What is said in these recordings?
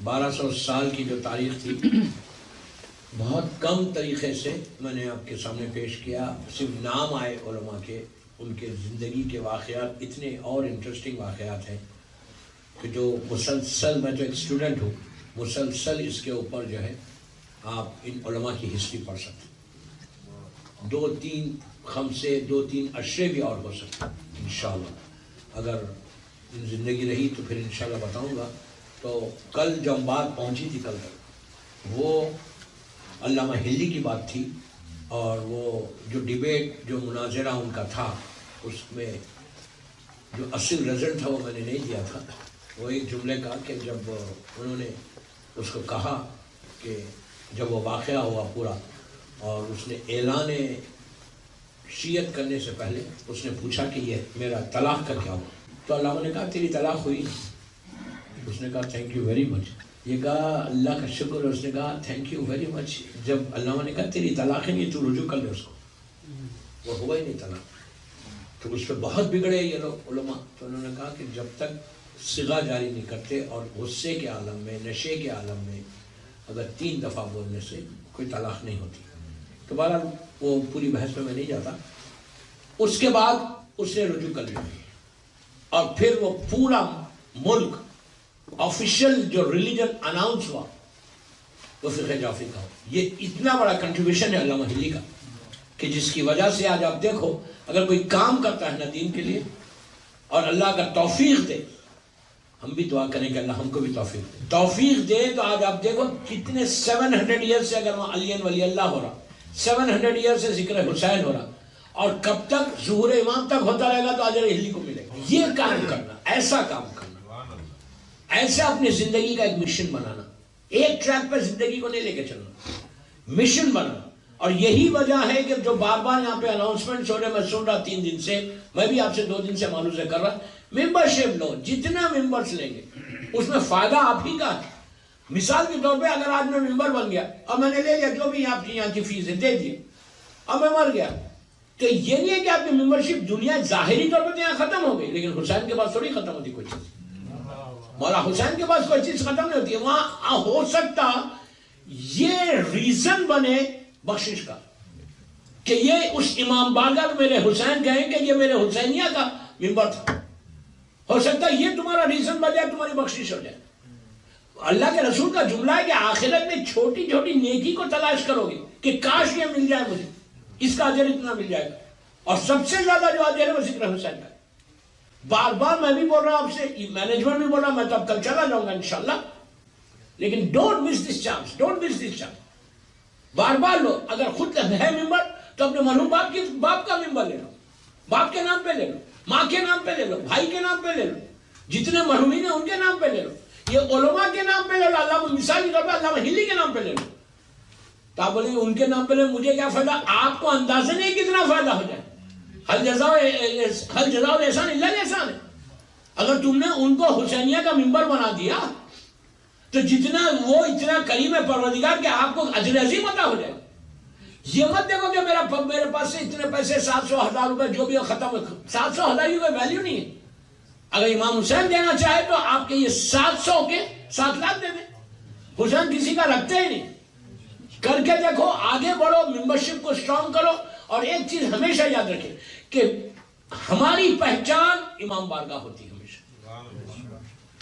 1200 سال کی جو تاریخ تھی بہت کم طریقے سے میں نے آپ کے سامنے پیش کیا. صرف نام آئے علماء کے، ان کے زندگی کے واقعات اتنے اور انٹرسٹنگ واقعات ہیں کہ جو مسلسل، میں تو ایک اسٹوڈنٹ ہوں، مسلسل اس کے اوپر جو ہے آپ ان علماء کی ہسٹری پڑھ سکتے ہیں. 2-3 خمسے 2-3 عشرے بھی اور ہو سکتے ہیں انشاءاللہ. اگر زندگی رہی تو پھر انشاءاللہ بتاؤں گا. تو کل جو بات پہنچی تھی کل تک وہ علامہ ہلی کی بات تھی، اور وہ جو ڈیبیٹ، جو مناظرہ ان کا تھا، اس میں جو اصل رزلٹ تھا وہ میں نے نہیں دیا تھا. وہ ایک جملے کا کہ جب انہوں نے اس کو کہا کہ جب وہ واقعہ ہوا پورا اور اس نے اعلان شیعت کرنے سے پہلے اس نے پوچھا کہ یہ میرا طلاق کا کیا ہوا، تو علامہ نے کہا تیری طلاق ہوئی. اس نے کہا تھینک یو ویری مچ. یہ کہا اللہ کا شکر. اس نے کہا تھینک یو ویری مچ. جب علامہ نے کہا تیری طلاق ہی نہیں، تو رجوع کر لے اس کو. وہ ہوا ہی نہیں طلاق. تو اس پہ بہت بگڑے یہ لوگ علماء. تو انہوں نے کہا کہ جب تک صیغہ جاری نہیں کرتے اور غصے کے عالم میں، نشے کے عالم میں اگر 3 دفعہ بولنے سے کوئی طلاق نہیں ہوتی. تو بہرحال وہ پوری بحث میں نہیں جاتا. اس کے بعد اس نے رجوع کر لیا، اور پھر وہ پورا ملک آفیشیل جو ریلیجن اناؤنس ہوا وہ فقہ جعفری کا ہو. یہ اتنا بڑا کنٹریبیوشن ہے علامہ ہلی کا کہ جس کی وجہ سے آج آپ دیکھو اگر کوئی کام کرتا ہے نا دین کے لیے اور اللہ کا توفیق دے، ہم بھی دعا کریں کہ اللہ ہم کو بھی توفیق دے. تو آج آپ دیکھو کتنے 700 ایئر سے اگر وہاں علی ولی اللہ ہو رہا، 700 ایئر سے ذکر حسین ہو رہا، اور کب تک ظہور امام تک ہوتا رہے گا تو اجر ہلی کو ملے گا. یہ کام کرنا، ایسا کام کرنا، ایسا اپنی زندگی کا ایک مشن بنانا، ایک ٹریک پہ زندگی کو نہیں لے کے چلنا، مشن بنانا. اور یہی وجہ ہے کہ جو بار بار یہاں پہ اناؤنسمنٹ ہو رہے، میں سن رہا 3 دن سے، میں بھی آپ سے 2 دن سے معلوم کر رہا، ممبرشپ لو، جتنا ممبرس لیں گے اس میں فائدہ آپ ہی کا ہے. مثال کے طور پہ اگر آج میں ممبر بن گیا اور میں نے لے لیا جو بھی آپ کی یہاں کی فیس ہے دے دی، اب میں مر گیا، تو یہ نہیں ہے کہ آپ کی ممبرشپ دنیا ظاہری طور پہ یہاں ختم ہو گئی، لیکن حسین کے پاس تھوڑی ختم ہوتی کوئی چیز. مولا حسین کے پاس کوئی چیز ختم نہیں ہوتی ہے. وہاں ہو سکتا یہ ریزن بنے بخشش کا کہ یہ اس امام بارگاہ میں میرے حسین کہیں کہ یہ میرے حسینیہ کا ممبر تھا. ہو سکتا ہے یہ تمہارا ریزن بن جائے، تمہاری بخشش ہو جائے. اللہ کے رسول کا جملہ ہے کہ آخرت میں چھوٹی چھوٹی نیکی کو تلاش کرو گے کہ کاش یہ مل جائے مجھے، اس کا اجر اتنا مل جائے گا. اور سب سے زیادہ جو اجر ہے وہ ذکر حسین کا. بار بار میں بھی بول رہا ہوں آپ سے، مینجمنٹ بھی بول رہا ہوں، میں تو اب کل چلا جاؤں گا انشاءاللہ، لیکن don't miss this chance, don't miss this chance. بار بار لو، اگر خود ہے ممبر تو اپنے مرحوم باپ کا ممبر لے لو، باپ کے نام پہ لے لو، ماں کے نام پہ لے لو، بھائی کے نام پہ لے لو، جتنے مرحومین ہیں ان کے نام پہ لے لو. یہ علماء کے نام پہ لے لو، علامہ مثال کے طور پہ علامہ ہلی کے نام پہ لے لو. تو آپ بولیں ان کے نام پہ لے مجھے کیا فائدہ؟ آپ کو اندازہ نہیں کتنا فائدہ ہو جائے. حل جزاء الاحسان الا الاحسان ہے. اگر تم نے ان کو حسینیہ کا ممبر بنا دیا تو جتنا وہ اتنا کریم ہے پروردگار کہ آپ کو اجر عظیم عطا ہو جائے. یہ مت دیکھو کہ میرے پاس سے اتنے پیسے 700,000 روپے جو بھی ختم، 700,000 کی کوئی ویلیو نہیں ہے. اگر امام حسین دینا چاہے تو آپ کے یہ 700 کے 7 لاکھ دے دیں. حسین کسی کا رکھتے ہی نہیں. کر کے دیکھو، آگے بڑھو، ممبرشپ کو اسٹرانگ کرو. اور ایک چیز ہمیشہ یاد رکھیں کہ ہماری پہچان امام بارگاہ ہوتی ہے ہمیشہ.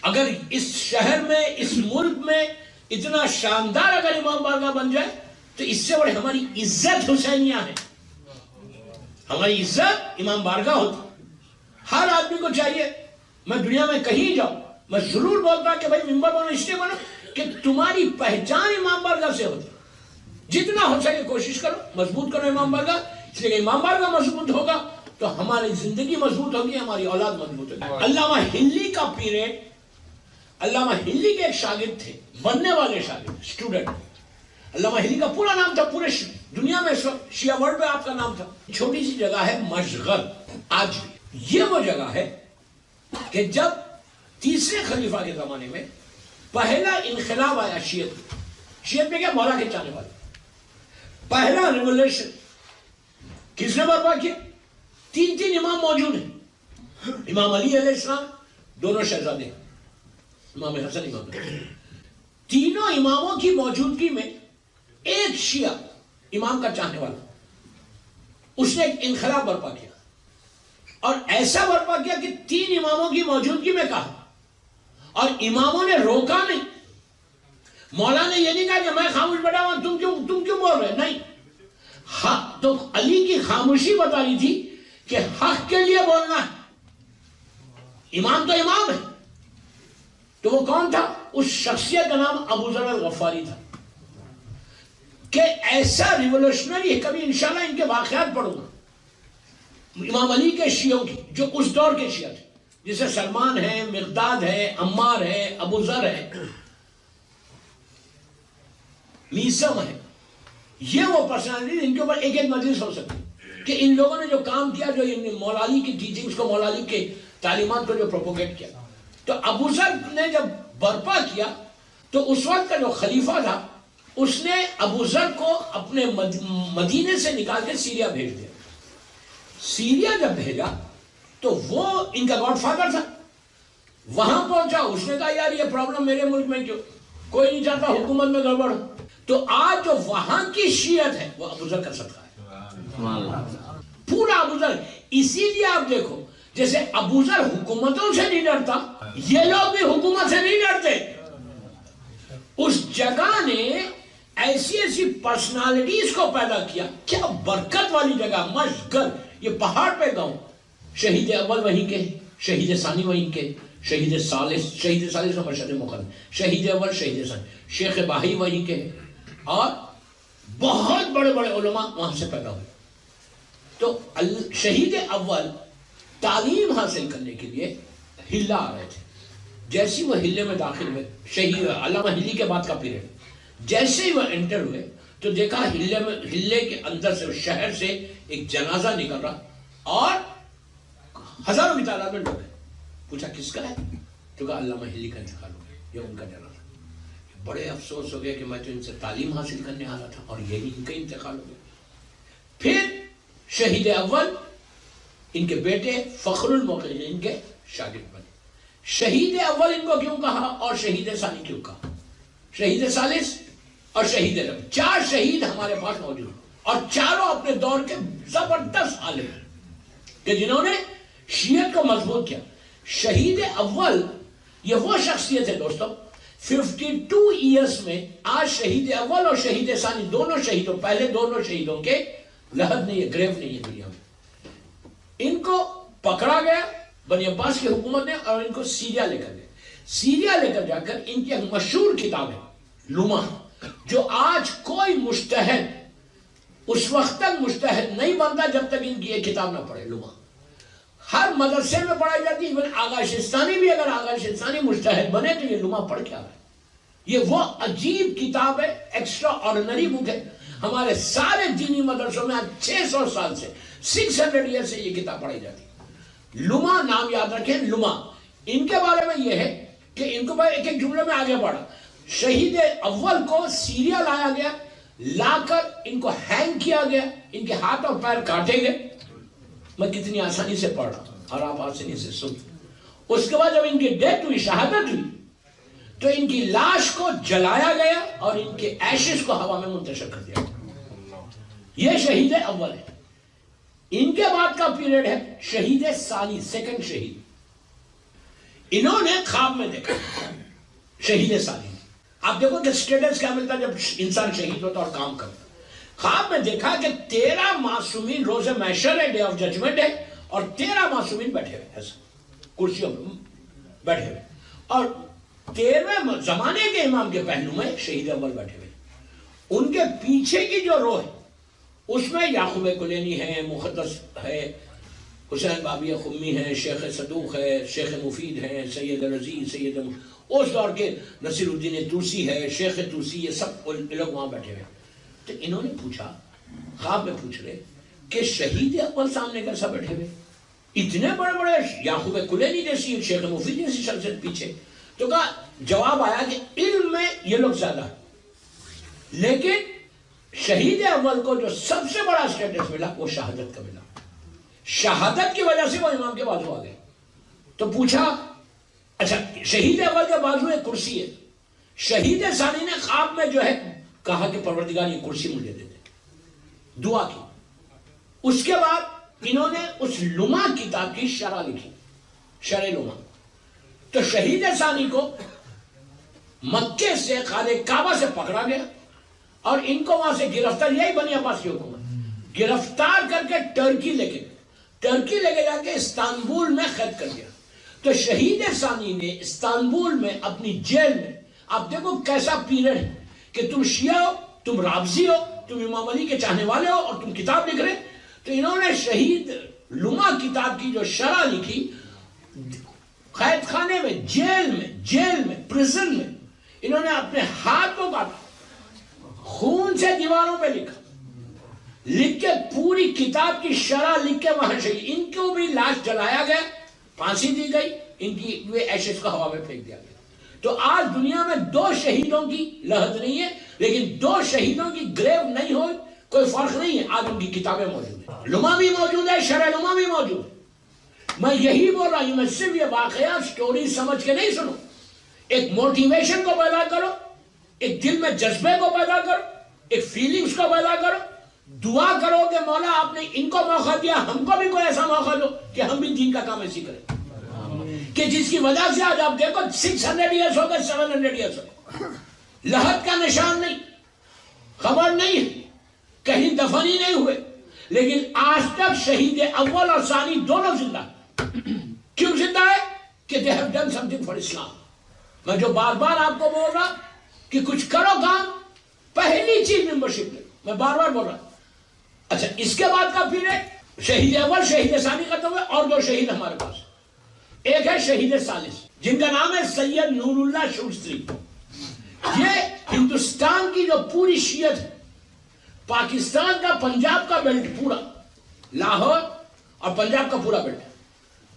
اگر اس شہر میں، اس ملک میں اتنا شاندار اگر امام بارگاہ بن جائے تو اس سے بڑے ہماری عزت حسینیہ ہے. ہماری عزت امام بارگاہ ہوتی. ہر آدمی کو چاہیے، میں دنیا میں کہیں جاؤں میں ضرور بولتا کہ بھائی ممبر بنو، اس لیے بنو کہ تمہاری پہچان امام بارگاہ سے ہوتی. جتنا ہو سکے کوشش کرو، مضبوط کرو امام بارگاہ. اس لیے امام بارگاہ مضبوط ہوگا تو ہماری زندگی مضبوط ہوگی، ہماری اولاد مضبوط ہوگی. علامہ ہلی کا پیریڈ، علامہ ہلی کے ایک شاگرد تھے، بننے والے شاگرد، اسٹوڈنٹ. علامہ ہلی کا پورا نام تھا، پورے دنیا میں شیعہ ورلڈ پہ آپ کا نام تھا. چھوٹی سی جگہ ہے مشغل، آج بھی یہ وہ جگہ ہے کہ جب تیسرے خلیفہ کے زمانے میں پہلا انقلاب آیا شیعت میں، کیا مولا کے چاہنے والے، پہلا ریولیوشن کس نے برپا کیا؟ 3 امام موجود ہیں. امام علی علیہ السلام، دونوں شہزادے، امام حسن، امام حسین. تینوں اماموں کی موجودگی میں ایک شیعہ امام کا چاہنے والا اس نے ایک انقلاب برپا کیا اور ایسا برپا کیا کہ 3 اماموں کی موجودگی میں کہا اور اماموں نے روکا نہیں. مولا نے یہ نہیں کہا کہ میں خاموش بیٹھا ہوں تم کیوں بول رہے؟ نہیں. حق تو علی کی خاموشی بتا رہی تھی کہ حق کے لیے بولنا ہے. امام تو امام ہے. تو وہ کون تھا؟ اس شخصیت کا نام ابو ذر الغفاری تھا کہ ایسا ریولوشنری ہے. کبھی انشاءاللہ ان کے واقعات پڑھوں گا امام علی کے شیعوں کی جو اس دور کے شیعہ تھے، جیسے سلمان ہے، مقداد ہے، عمار ہے، ابو ذر ہے، میسم ہے. یہ وہ پرسنالٹی ان کے اوپر ایک مجلس ہو سکتی کہ ان لوگوں نے جو کام کیا، جو مولا علی کی ٹیچنگز کو، مولا علی کے تعلیمات کو جو پروپوگیٹ کیا. تو ابو ذر نے جب برپا کیا تو اس وقت کا جو خلیفہ تھا اس نے ابو ذر کو اپنے مدینے سے نکال کے سیریا بھیج دیا. سیریا جب بھیجا تو وہ ان کا گاڈ فادر تھا. وہاں پہنچا، اس نے کہا یار یہ پرابلم میرے ملک میں کیوں، کوئی نہیں چاہتا حکومت میں گڑبڑ. تو آج جو وہاں کی شیعت ہے وہ ابو ذر کا صدقہ ہے، پورا ابو ذر. اسی لیے آپ دیکھو جیسے ابو ذر حکومتوں سے نہیں ڈرتا، یہ لوگ بھی حکومت سے نہیں ڈرتے. اس جگہ نے ایسی پرسنالٹیز کو پیدا کیا. کیا برکت والی جگہ، مشغل، یہ پہاڑ پہ گاؤں. شہید اول وہیں کے، شہید ثانی وہیں کے، شہید ثالث و مرشد مقدم، شہید اول، شہید ثانی، شیخ باہی وہیں کے، اور بہت بڑے بڑے علماء وہاں سے پیدا ہوئے. تو شہید اول تعلیم حاصل کرنے کے لیے ہلا آ رہے تھے. جیسے وہ ہلے میں داخل ہوئے، شہید علامہ ہلی کے بعد کا پیریڈ، جیسے ہی وہ انٹر ہوئے تو دیکھا ہلے کے اندر سے، شہر سے ایک جنازہ نکل رہا اور ہزاروں کی تعداد میں لوگ ہیں. پوچھا کس کا ہے؟ تو کہا علامہ ہلی کا انتقال ہو گیا، یہ ان کا جنازہ. بڑے افسوس ہو گیا کہ میں تو ان سے تعلیم حاصل کرنے آ رہا تھا اور یہی ان کا انتقال ہو گیا. پھر شہید اول ان کے بیٹے فخر الموقرین ان کے شاگرد بنے. شہید اول ان کو کیوں کہا اور شہید ثانی کیوں کہا؟ شہید ثالث اور شہید ربیع، 4 شہید ہمارے پاس موجود ہیں اور چاروں اپنے دور کے زبردست عالم ہیں کہ جنہوں نے شیعت کو مضبوط کیا. شہید اول یہ وہ شخصیت ہے دوستوں، 52 ایئرس میں آج شہید اول اور شہید ثانی دونوں شہیدوں، پہلے دونوں شہیدوں کے لحد نہیں ہے، گریو نہیں ہے دنیا میں. ان کو پکڑا گیا بنی عباس کی حکومت نے اور ان کو سیریا لے کر گئے. سیریا لے کر جا کر ان کی ایک مشہور کتاب ہے لما، جو آج کوئی مجتہد اس وقت تک مجتہد نہیں بنتا جب تک ان کی یہ کتاب نہ پڑھے. لما ہر مدرسے میں پڑھائی جاتی ہے. آغا شستانی بھی اگر آغا شستانی مجتہد بنے تو یہ لما پڑھ کے آ رہا ہے. یہ وہ عجیب کتاب ہے، ایکسٹرا آرڈنری بک ہے. ہمارے سارے دینی مدرسوں میں آج 600 سال سے 600 ایئر سے یہ کتاب پڑھائی جاتی ہے. لما نام یاد رکھیں. لما ان کے بارے میں یہ ہے کہ ان کو ایک ایک جملے میں آگے بڑھا. شہید اول کو سیریا لایا گیا، لا کر ان کو ہینگ کیا گیا، ان کے ہاتھ اور پیر کاٹے گئے. میں کتنی آسانی سے پڑھ رہا ہوں اور آپ آسانی سے سن. اس کے بعد جب ان کی ڈیتھ ہوئی، شہادت ہوئی، تو ان کی لاش کو جلایا گیا اور ان کے ایشز کو ہوا میں منتشر کر دیا. یہ شہید اول ہے. ان کے بعد کا پیریڈ ہے شہید ثانی، سیکنڈ شہید. انہوں نے خواب میں دیکھا شہید ثانی. آپ دیکھو کہ سٹیٹس کیا ملتا جب انسان شہید ہوتا اور کام کرتا. خواب میں دیکھا کہ 13 معصومین، روز محشر ہے، ڈے آف ججمنٹ ہے، اور 13 معصومین بیٹھے ہوئے ایسا کرسیوں میں بیٹھے ہوئے، اور 13ویں زمانے کے امام کے پہلو میں شہید اول بیٹھے ہوئے. ان کے پیچھے کی جو رو ہے اس میں یعقوب کلینی ہے، مقدس ہے، حسین بابی خمی ہے، شیخ صدوق ہے، شیخ مفید ہے، سید العزیز، سید اس دور کے نصیر الدین توسی ہے، شیخ توسی، یہ سب لوگ وہاں بیٹھے ہوئے. تو انہوں نے پوچھا، خواب میں پوچھ رہے کہ شہید اول سامنے کیسا بیٹھے ہوئے، اتنے بڑے بڑے یعقوب کلینی جیسی، شیخ مفید جیسی شخصیت پیچھے. تو کہا، جواب آیا کہ علم میں یہ لوگ زیادہ ہیں، لیکن شہید اول کو جو سب سے بڑا سٹیٹس ملا وہ شہادت کا ملا. شہادت کی وجہ سے وہ امام کے بازو آ گئے. تو پوچھا، اچھا شہید اول کے بازو ایک کرسی ہے، شہید ثانی نے خواب میں جو ہے کہا کہ پروردگار یہ کرسی مجھے دے دے، دعا کی. اس کے بعد انہوں نے اس لمع کتاب کی شرح لکھی، شرح لمع. تو شہید ثانی کو مکے سے خانہ کعبہ سے پکڑا گیا اور ان کو وہاں سے گرفتار، یہی بنی عباسی حکومت گرفتار کر کے ٹرکی لے کے جا کے استنبول میں قید کر دیا. تو شہید ثانی نے استنبول میں اپنی جیل میں، آپ دیکھو کیسا پیریڈ ہے کہ تم شیعہ ہو، تم رافضی ہو، تم امام علی کے چاہنے والے ہو اور تم کتاب لکھ رہے. تو انہوں نے شہید لمع کتاب کی جو شرح لکھی قید خانے میں، جیل میں پریزن میں، انہوں نے اپنے ہاتھ کو کاٹا، خون سے دیواروں پہ لکھ کے پوری کتاب کی شرح لکھ کے وہاں شہید. ان کو بھی لاش جلایا گیا، پھانسی دی گئی، ان کی ایشز کو ہوا میں پھینک دیا گیا. تو آج دنیا میں 2 شہیدوں کی لحد نہیں ہے، لیکن 2 شہیدوں کی گریو نہیں ہوئی، کوئی فرق نہیں ہے. آج ان کی کتابیں موجود ہیں، لمع بھی موجود ہے، شرح لمع بھی موجود ہے. میں یہی بول رہا ہوں، میں صرف یہ واقعات سٹوری سمجھ کے نہیں سنوں. ایک موٹیویشن کو پیدا کرو، ایک دل میں جذبے کو پیدا کرو، ایک فیلنگز کو پیدا کرو. دعا کرو کہ مولا آپ نے ان کو موقع دیا، ہم کو بھی کوئی ایسا موقع دو کہ ہم بھی دین کا کام ایسی کریں، کہ جس کی وجہ سے آج آپ دیکھو 600 ایئرس ہو گئے، 700 ایئرس ہو گئے، لحد کا نشان نہیں، خبر نہیں ہے، کہیں دفن ہی نہیں ہوئے. لیکن آج تک شہید اول اور ثانی دونوں زندہ. کیوں زندہ ہے؟ کہ they have done something for Islam. میں جو بار بار آپ کو بول رہا کہ کچھ کرو کام، پہلی چیز ممبرشپ لے، میں بار بار بول رہا. اچھا، اس کے بعد کا پیریڈ شہید اول شہید ثانی ختم ہوئے اور 2 شہید ہمارے پاس. ایک ہے شہید ثالث، جن کا نام ہے سید نور اللہ شوستری. یہ ہندوستان کی جو پوری شیعت ہے، پاکستان کا پنجاب کا بیلٹ پورا، لاہور اور پنجاب کا پورا بیلٹ،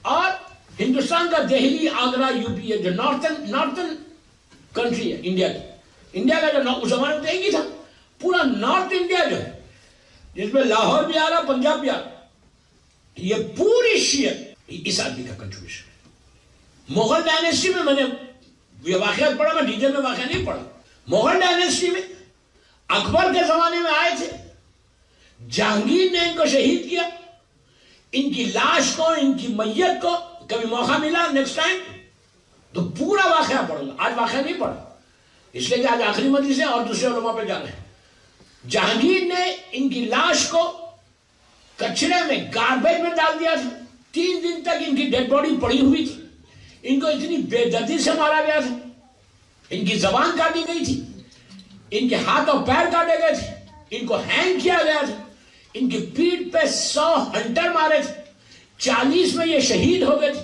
اور ہندوستان کا دہلی، آگرہ، یو پی، جو نارتھن کنٹری ہے انڈیا کا جو اس زمانے میں ایک ہی تھا، پورا نارتھ انڈیا جو ہے، جس میں لاہور بھی آ رہا، پنجاب بھی آ رہا، یہ پوری شیعت اس آدمی کا کنٹریبیوشن ہے. مغل ڈائنیسٹی میں میں نے یہ واقعات پڑھا، میں ڈیٹیل میں واقعہ نہیں پڑھا. مغل ڈائنیسٹی میں اکبر کے زمانے میں آئے تھے، جہانگیر نے ان کو شہید کیا. ان کی لاش کو، ان کی میت کو کبھی موقع ملا نیکسٹ ٹائم تو پورا واقعہ پڑھوں گا. آج واقعہ نہیں پڑھا اس لیے کہ آج آخری مجلس ہے اور دوسرے علماء پہ جانا ہے. جہانگیر نے ان کی لاش کو کچرے میں، گاربیج میں ڈال دیا تھا. 3 دن تک ان کی ڈیڈ باڈی پڑی ہوئی تھی. ان کو اتنی بے دردی سے مارا گیا تھا، ان کی زبان کاٹی گئی تھی، ان کے ہاتھ اور پیر کاٹے گئے تھے، ان کو ہینگ کیا گیا تھا، ان کی پیٹھ پہ 100 ہنٹر مارے تھے. 40 میں یہ شہید ہو گئے تھے.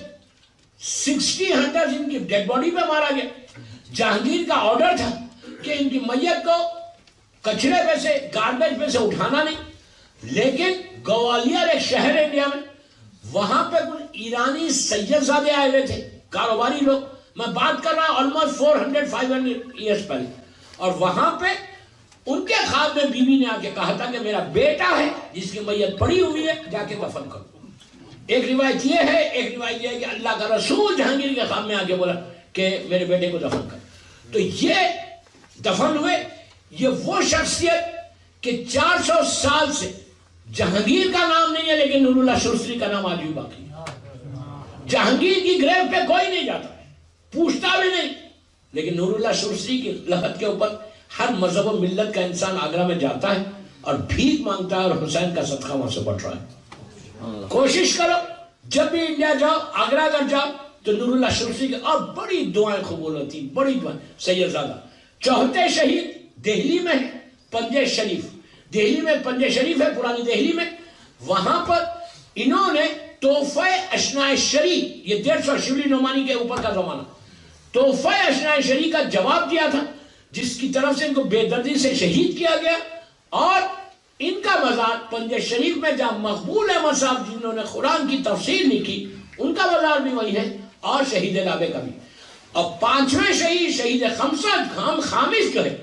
60 ہنٹر ان کی ڈیڈ باڈی پہ مارا گیا. جہانگیر کا آرڈر تھا کہ ان کی میت کو کچرے پہ سے، گاربیج پہ سے اٹھانا نہیں. لیکن گوالیار ایک شہر ہے انڈیا میں، وہاں پہ کچھ ایرانی سید زادے آئے ہوئے تھے، کاروباری لوگ. میں بات کر رہا ہوں آلموسٹ 400-500 ایئرس پہلے. اور وہاں پہ ان کے خواب میں بیوی نے آ کے کہا تھا کہ میرا بیٹا ہے جس کی میت پڑی ہوئی ہے، جا کے دفن کرو. ایک روایت یہ ہے، ایک روایت یہ ہے کہ اللہ کا رسول جہانگیر کے خواب میں آ کے بولا کہ میرے بیٹے کو دفن کر. تو یہ دفن ہوئے. یہ وہ شخصیت کہ 400 سال سے جہانگیر کا نام نہیں ہے لیکن نور اللہ شوستری کا نام آج بھی باقی ہے. جہانگیر کی گریو پہ کوئی نہیں جاتا، پوچھتا بھی نہیں، لیکن نور اللہ شوستری کی لحد کے اوپر ہر مذہب و ملت کا انسان آگرہ میں جاتا ہے اور بھیک مانگتا ہے، اور حسین کا صدقہ وہاں سے بٹ رہا ہے. کوشش کرو جب بھی انڈیا جاؤ، آگرہ اگر جاؤ تو نور اللہ شوستری کی اور بڑی دعائیں قبول ہوتی، بڑی دعائیں. سید زادہ چوتھے شہید دہلی میں ہے، پنجے شریف. دہلی میں پنجے شریف ہے، پرانی دہلی میں. وہاں پر انہوں نے تحفہ اشنائے شری، یہ 150 شبلی نعمانی کے اوپر کا زمانہ، تحفہ اشنائے شری کا جواب دیا تھا، جس کی طرف سے ان کو بے دردی سے شہید کیا گیا. اور ان کا مزار پنجے شریف میں جہاں مقبول احمد صاحب جنہوں نے قرآن کی تفسیر لکھی، ان کا مزار بھی وہی ہے، اور شہید لابے کا بھی. اور 5ویں شہید، شہید خامس جو ہے،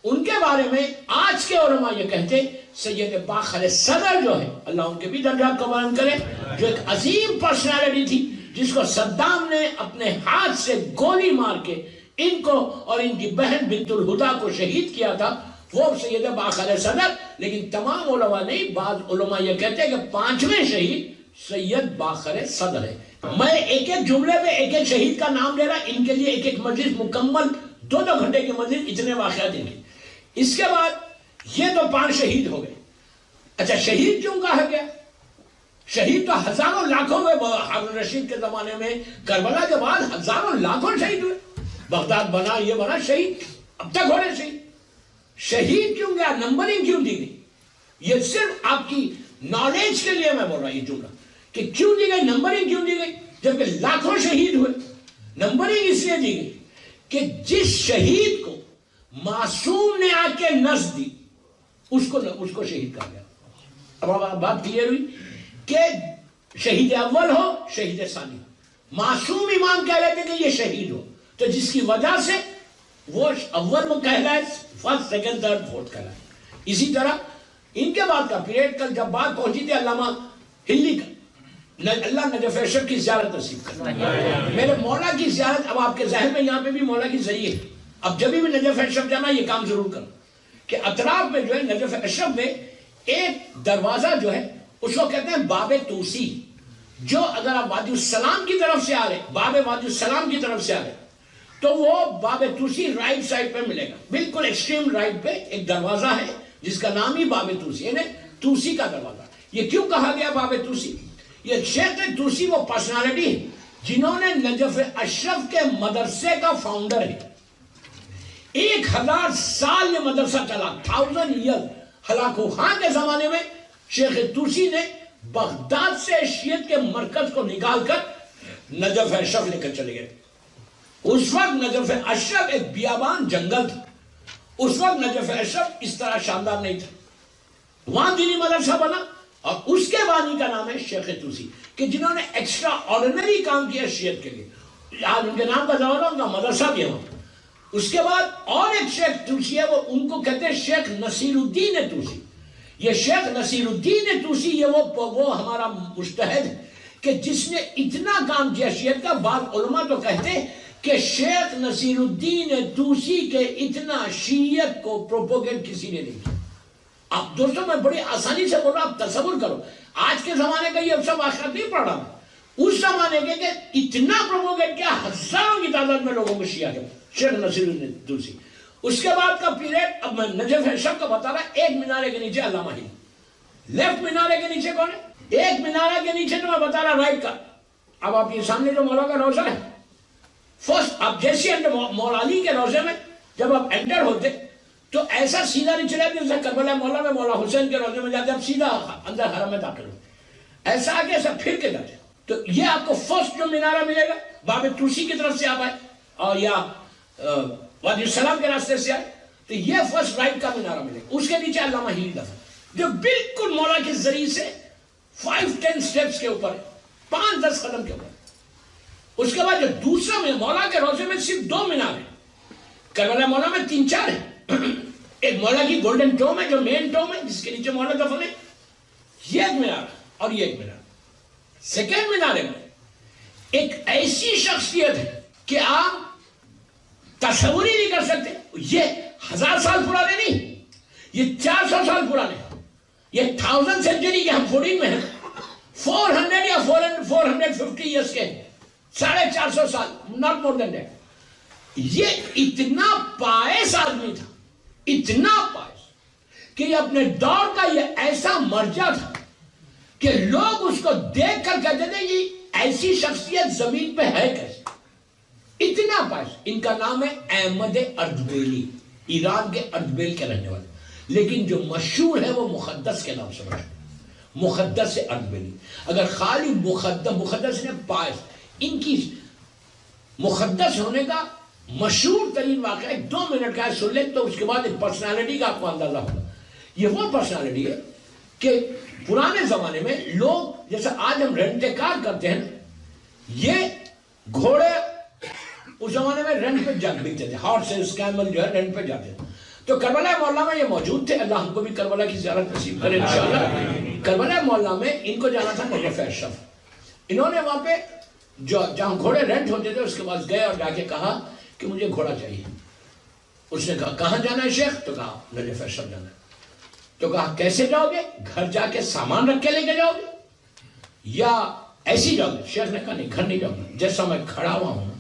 ان کے بارے میں آج کے علماء یہ کہتے سید باقر صدر جو ہے، اللہ ان کے بھی درجات کو بلند کرے، جو ایک عظیم پرسنالٹی تھی، جس کو صدام نے اپنے ہاتھ سے گولی مار کے ان کو اور ان کی بہن بنت الہدا کو شہید کیا تھا وہ سید باقر صدر، لیکن تمام علماء نہیں، بعض علماء یہ کہتے ہیں کہ 5ویں شہید سید باقر صدر ہے۔ میں ایک ایک جملے میں ایک ایک شہید کا نام لے رہا، ان کے لیے ایک ایک مجلس مکمل 2 گھنٹے کی مجلس، اتنے واقعات ان کے۔ اس کے بعد یہ تو 5 شہید ہو گئے۔ اچھا شہید کیوں کہا گیا؟ شہید تو ہزاروں لاکھوں میں، ہارون رشید کے زمانے میں کربلا کے بعد ہزاروں لاکھوں شہید ہوئے، بغداد بنا، یہ بنا، شہید اب تک ہو رہے شہید۔ شہید کیوں گیا؟ نمبرنگ کیوں دی گئی؟ یہ صرف آپ کی نالج کے لیے میں بول رہا ہوں یہ جملہ کہ کیوں دی گئی، نمبرنگ کیوں دی گئی جبکہ لاکھوں شہید ہوئے؟ نمبرنگ اس لیے دی گئی کہ جس شہید کو معصوم نے آ کے نظر دی اس کو شہید کہا گیا۔ اب بات کلیئر ہوئی کہ شہید اول ہو، شہید ثانی ہو، معصوم امام کہہ لیتے کہ یہ شہید ہو، تو جس کی وجہ سے وہ اول میں کہلائے، فرسٹ سیکنڈ تھرڈ فورتھ کہلائے۔ اسی طرح ان کے بعد کا پیریڈ، کل جب بات پہنچی تھی علامہ ہلی کا، اللہ نجف اشرف کی زیارت نصیب کرنا، میرے مولا کی زیارت۔ اب آپ کے ذہن میں یہاں پہ بھی مولا کی ذریعے ہے، اب جب بھی نجف اشرف جانا یہ کام ضرور کرنا کہ اطراف میں جو ہے نجف اشرف میں ایک دروازہ جو ہے اس کو کہتے ہیں باب توسی، جو اگر آپ وادی السلام کی طرف سے آ رہے، باب وادی السلام کی طرف سے آ رہے تو وہ باب توسی رائٹ سائڈ پہ ملے گا، بالکل ایکسٹریم رائٹ پہ ایک دروازہ ہے جس کا نام ہی باب توسی، یعنی توسی کا دروازہ۔ یہ کیوں کہا گیا باب توسی؟ یہ شیخ توسی وہ پرسنالٹی ہے جنہوں نے نجف اشرف کے مدرسے کا فاؤنڈر ہے۔ 1000 سال یہ مدرسہ چلا، 1000 ایئر۔ ہلاکو خان کے زمانے میں شیخ توسی نے بغداد سے شیعت کے مرکز کو نکال کر نجف اشرف لے کر چلے گئے۔ اس وقت نجف اشرف ایک بیابان جنگل تھا، اس وقت نجف اشرف اس طرح شاندار نہیں تھا۔ وہاں دینی مدرسہ بنا اور اس کے بانی کا نام ہے شیخ توسی، کہ جنہوں نے ایکسٹرا آرڈنری کام کیا شیعت کے لیے، آج ان کے نام کا زمانہ، ان کا مدرسہ بھی ہے وہاں۔ اس کے بعد اور ایک شیخ توسی ہے، وہ ان کو کہتے ہیں شیخ نصیر الدین توسی۔ یہ شیخ نصیر الدین توسی یہ وہ ہمارا مجتہد ہے کہ جس نے اتنا کام کیا شیعت کا۔ بعض علماء تو کہتے ہیں کہ شیخ نصیر الدین توسی کے اتنا شیعت کو پروپوگیٹ کسی نے نہیں کیا۔ اب دوستوں میں بڑی آسانی سے بول رہا، آپ تصور کرو، آج کے زمانے کا یہ سب واقعات نہیں پڑھ رہا، اس زمانے کے کہ اتنا پروپوگیٹ کیا، ہزاروں کی تعداد میں لوگوں کو شیعہ کیا شیخ نصیر الدین توسی۔ اس کے بعد کا پیریڈ اب میں نجف اشرف کا بتا رہا، ایک مینارے کے نیچے علامہ ہلی، لیفٹ مینارے کے نیچے کون ہے؟ ایک مینارے کے نیچے تو میں بتا رہا رائٹ کا۔ اب آپ یہ سامنے جو مولا کا روزہ ہے، فرسٹ آپ جیسے مولا علی کے روزے میں جب آپ انٹر ہوتے تو ایسا سیدھا نہیں چلے جیسے کربلا مولا میں مولا حسین کے روزے میں جاتے آپ سیدھا اندر حرم میں داخل ہوتے، ایسا آگے ایسا پھر کے جاتے۔ تو یہ آپ کو فرسٹ جو مینارہ ملے گا باب توسی کی طرف سے آپ آئے اور یا وادی السلام کے راستے سے آئے تو یہ فرسٹ رائٹ کا مینارہ ملے گا، اس کے نیچے علامہ ہلی دفن جو بالکل مولا کے ذریعے سے 5-10 سٹیپس کے اوپر ہے، 5-10 قدم کے اوپر۔ اس کے بعد جو دوسرا میں مولا کے روزے میں صرف 2 مینار ہیں، کربلا مولا میں 3-4 ہیں۔ ایک مولا کی گولڈن ٹوم ہے جو مین ٹوم ہے جس کے نیچے مولا دفن ہے، یہ ایک مینار اور یہ ایک مینار۔ سیکنڈ مینارے میں ایک ایسی شخصیت ہے کہ آپ تصور ہی نہیں کر سکتے، یہ 1000 سال پرانے نہیں، یہ 400 سال پرانے، یہ 1000 سینچری کے ہم 14 میں ہیں، 400 یا 450 ایئرس کے، 450 سال، not more than that۔ یہ اتنا پائس آدمی تھا، اتنا پائس کہ یہ اپنے دور کا یہ ایسا مرجع تھا کہ لوگ اس کو دیکھ کر کہتے تھے یہ ایسی شخصیت زمین پہ ہے کیسے، اتنا پائس۔ ان کا نام ہے احمد اردبیلی، ایران کے اردبیل کے رہنے والے، لیکن جو مشہور ہے وہ مقدس کے نام سے مشہور، مقدس اردبیلی۔ اگر خالی مقدس نے پائس، ان کی مقدس ہونے کا مشہور ترین واقعہ 2 منٹ کا ہے، سن لیں تو اس کے بعد ایک پرسنالٹی کا آپ کو اندازہ ہوگا۔ یہ وہ پرسنالٹی ہے کہ پرانے زمانے میں لوگ جیسا آج ہم رینٹ کار کرتے ہیں، یہ گھوڑے اس زمانے میں رینٹ پہ بکتے تھے، ہارسز کیمل جو ہے رینٹ پہ جاتے تھے۔ تو کربلا مولا میں یہ موجود تھے، اللہ ہم کو بھی کربلا کی زیارت نصیب کرے انشاءاللہ۔ کربلا مولا میں ان کو جانا تھا نجف اشرف، انہوں نے وہاں پہ جو جہاں گھوڑے رینٹ ہوتے تھے اس کے پاس گئے اور جا کے کہا کہ مجھے گھوڑا چاہیے. اس نے کہا کہاں جانا ہے شیخ؟ تو کہا نجف اشرف جانا ہے. تو کہا کیسے جاؤ گے؟ گھر جا کے سامان رکھ کے لے کے جاؤ گے یا ایسی جاؤ گے؟ شیخ نے کہا نہیں، گھر نہیں جاؤں گا، جیسا میں کھڑا ہوا ہوں نا،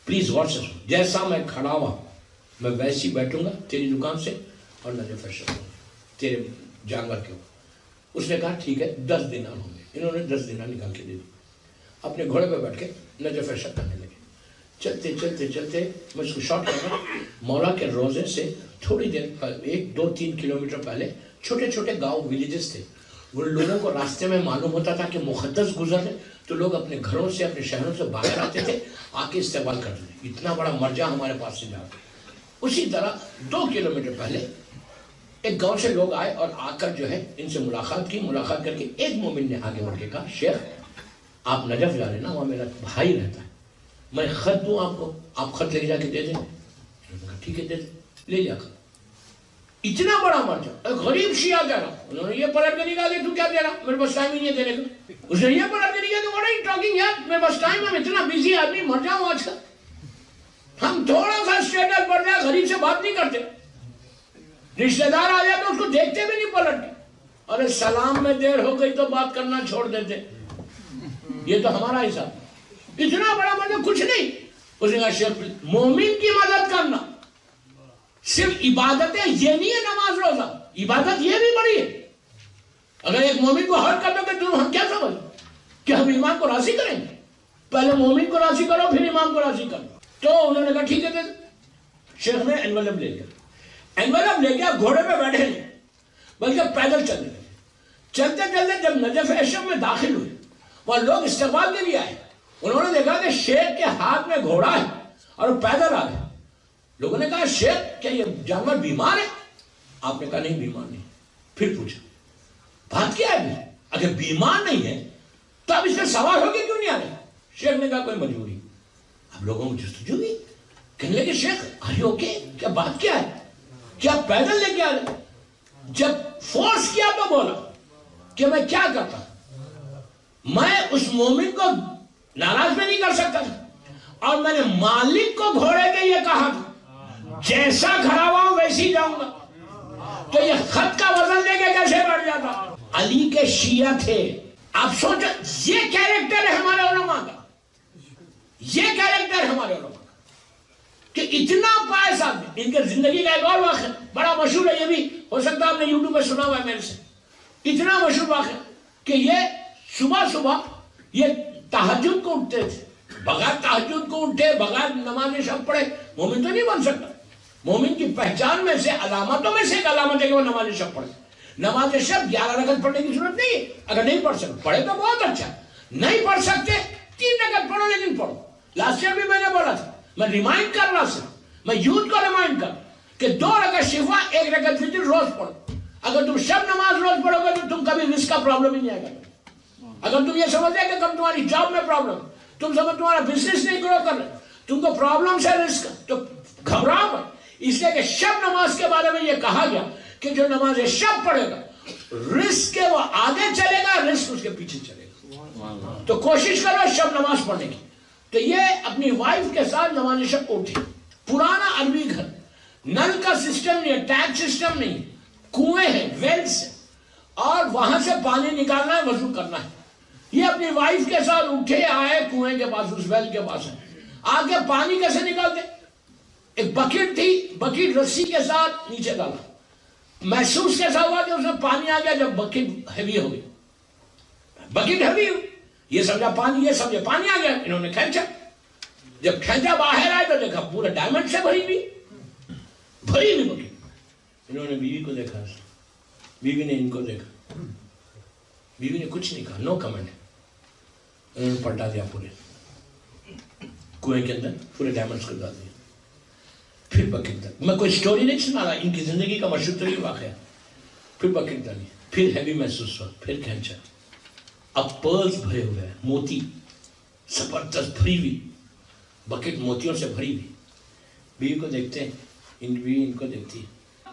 پلیز غور سے سنو، جیسا میں کھڑا ہوا ہوں میں ویسی بیٹھوں گا تیری دکان سے اور نجف اشرف تیرے جانور کے اوپر. اس نے کہا ٹھیک ہے 10 دینار ہوں گے. انہوں نے 10 دینار نکال کے دے دی. اپنے گھوڑے پہ بیٹھ کے نجف اشرف کرنے لگے. چلتے چلتے چلتے میں اس کو شارٹ کر رہا ہوں. مولا کے روزے سے تھوڑی دیر 1-2-3 کلومیٹر پہلے چھوٹے چھوٹے گاؤں ولیجز تھے. وہ لوگوں کو راستے میں معلوم ہوتا تھا کہ مقدس گزر ہے تو لوگ اپنے گھروں سے اپنے شہروں سے باہر آتے تھے، آ کے استقبال کرتے تھے. اتنا بڑا مرجع ہمارے پاس سے جاتے. اسی طرح 2 کلومیٹر پہلے ایک گاؤں سے لوگ آئے اور آ کر جو ہے ان سے ملاقات کی. ملاقات کر کے ایک مومن نے آگے بڑھ کے کہا شیخ آپ نجف جا رہے نا، وہاں میرا بھائی رہتا ہے، میں خط دوں آپ کو، آپ خط لے کے جا کے دے دیں. ٹھیک ہے دے دیں. لے جا کر اتنا بڑا مرجع غریب شیعہ کہہ رہا. انہوں نے یہ پلٹ کے نہیں کہا کہ تو کیا دے رہا، میرے پاس ٹائم ہی نہیں ہے دینے کا. اس نے یہ پلٹ کے نہیں کہا کہ what are you talking یار، میرے پاس ٹائم ہے، اتنا بیزی آدمی مر جاؤں آج کل. ہم تھوڑا سا اسٹیٹس بڑھ جائے غریب سے بات نہیں کرتے، رشتہ دار آ جائے تو اس کو دیکھتے بھی نہیں پلٹ کے. ارے سلام میں دیر ہو گئی تو بات کرنا چھوڑ دیتے. یہ تو ہمارا حساب. اتنا بڑا مرجع کچھ نہیں. اس نے کہا شیخ مومن کی مدد کرنا صرف عبادت ہے، یہ نہیں ہے نماز روزہ، عبادت یہ بھی بڑی ہے. اگر ایک مومن کو ہر کر دو کہ تم ہم کیا سمجھ کہ ہم امام کو راضی کریں گے؟ پہلے مومن کو راضی کرو پھر امام کو راضی کرو. تو انہوں نے کہا ٹھیک ہے دے دو. شیخ نے انویلپ لے لیا. انویلپ لے کے گھوڑے پہ بیٹھے نہیں بلکہ پیدل چلنے لگے. چلتے چلتے جب نجف اشرف میں داخل ہوئے وہاں لوگ استقبال کے لیے آئے. انہوں نے دیکھا کہ شیخ کے ہاتھ میں گھوڑا ہے اور وہ پیدل آ گئے. لوگوں نے کہا شیخ کیا یہ جانور بیمار ہے؟ آپ نے کہا نہیں بیمار نہیں. پھر پوچھا بات کیا ہے؟ اگر بیمار نہیں ہے تو اب اس میں سوار ہو کے کیوں نہیں آ رہے؟ شیخ نے کہا کوئی مجبوری. اب لوگوں کو جستجو ہوئی، کہنے لگے شیخ آر یو اوکے، کیا بات کیا ہے، کیا پیدل لے کے آ رہے؟ جب فورس کیا تو بولا کہ میں کیا کرتا، میں اس مومن کو ناراض بھی نہیں کر سکتا تھا اور میں نے مالک کو گھوڑے کے یہ کہا تھا جیسا کھڑا ہوا ہوں ویسی جاؤں گا. تو یہ خط کا وزن لے کے کیسے بڑھ جاتا؟ علی کے شیعہ تھے. آپ سوچو یہ کیریکٹر ہے ہمارے علماء کا، یہ کیریکٹر ہے ہمارے علماء کا کہ اتنا پائس آدمی. ان کے زندگی کا ایک اور واقعہ بڑا مشہور ہے، یہ بھی ہو سکتا ہے آپ نے یوٹیوب پہ سنا ہوا ہے میرے سے. اتنا مشہور واقعہ کہ یہ صبح صبح یہ تہجد کو اٹھتے تھے. بغیر تہجد کو اٹھے، بغیر نماز شب پڑھے مومن تو نہیں بن سکتا. مومن کی پہچان میں سے علامتوں میں سے ایک علامت ہے کہ وہ نماز شب پڑھے. نماز شب 11 رکعت پڑھنے کی ضرورت نہیں ہے. اگر نہیں پڑھ سکتے پڑھے تو بہت اچھا، نہیں پڑھ سکتے 3 رکعت پڑھو لیکن پڑھو. لاسٹ ایئر بھی میں نے بولا تھا، میں ریمائنڈ کر رہا تھا، میں یوتھ کو ریمائنڈ کر کہ 2 رکعت شفا 1 رکعت فجر روز پڑھو. اگر تم شب نماز روز پڑھو گے تو تم کبھی رزق کا پرابلم ہی نہیں آئے گا. اگر تم یہ سمجھے کہ کم تمہاری جاب میں پرابلم، تم سمجھ تمہارا بزنس نہیں گرو کر رہے، تم کو پرابلم سے رزق، تو گھبراؤ مت. اس لیے کہ شب نماز کے بارے میں یہ کہا گیا کہ جو نماز شب پڑھے گا رزق کے وہ آگے چلے گا، رزق اس کے پیچھے چلے گا. تو کوشش کرو شب نماز پڑھنے کی. تو یہ اپنی وائف کے ساتھ نماز شب کو اٹھی. پرانا عربی گھر، نل کا سسٹم نہیں ہے، ٹیپ سسٹم نہیں ہے، کنویں ہیں، ویلز ہیں اور وہاں سے پانی نکالنا ہے، وضو کرنا ہے. یہ اپنی وائف کے ساتھ اٹھے آئے کنویں کے پاس، اس ویل کے پاس ہے. آگے پانی کیسے نکالتے؟ ایک بکیٹ تھی، بکیٹ رسی کے ساتھ نیچے ڈالا. محسوس کیسا ہوا کہ اس میں پانی آ گیا جب بکیٹ ہیوی ہو گئی. بکیٹ ہیوی ہوئی، یہ سمجھا پانی، یہ سمجھے پانی آ گیا. انہوں نے کھینچا، جب کھینچا باہر آئے تو دیکھا پورا ڈائمنڈ سے بھری ہوئی بکیٹ. انہوں نے بیوی کو دیکھا، بیوی نے ان کو دیکھا، بیوی نے کچھ نہیں کہا، نو کمنٹ. انہوں نے پلٹا دیا پورے کنویں کے اندر، پورے ڈائمنڈز کو ڈال دیا. پھر بکیٹ ڈالی. میں کوئی سٹوری نہیں سنا رہا، ان کی زندگی کا مشہور ترین واقعہ. پھر بکیٹ ڈالی، پھر ہیوی محسوس ہوا، پھر کھینچا. اب پرلز بھرے ہوئے ہیں، موتی زبردست بھری ہوئی بکیٹ، موتیوں سے بھری ہوئی. بیوی کو دیکھتے ہیں، بیوی ان کو دیکھتی ہے.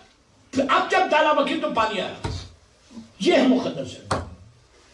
پھر اب جب ڈالا بکیٹ تو پانی آیا. یہ ہے مقدس ہے.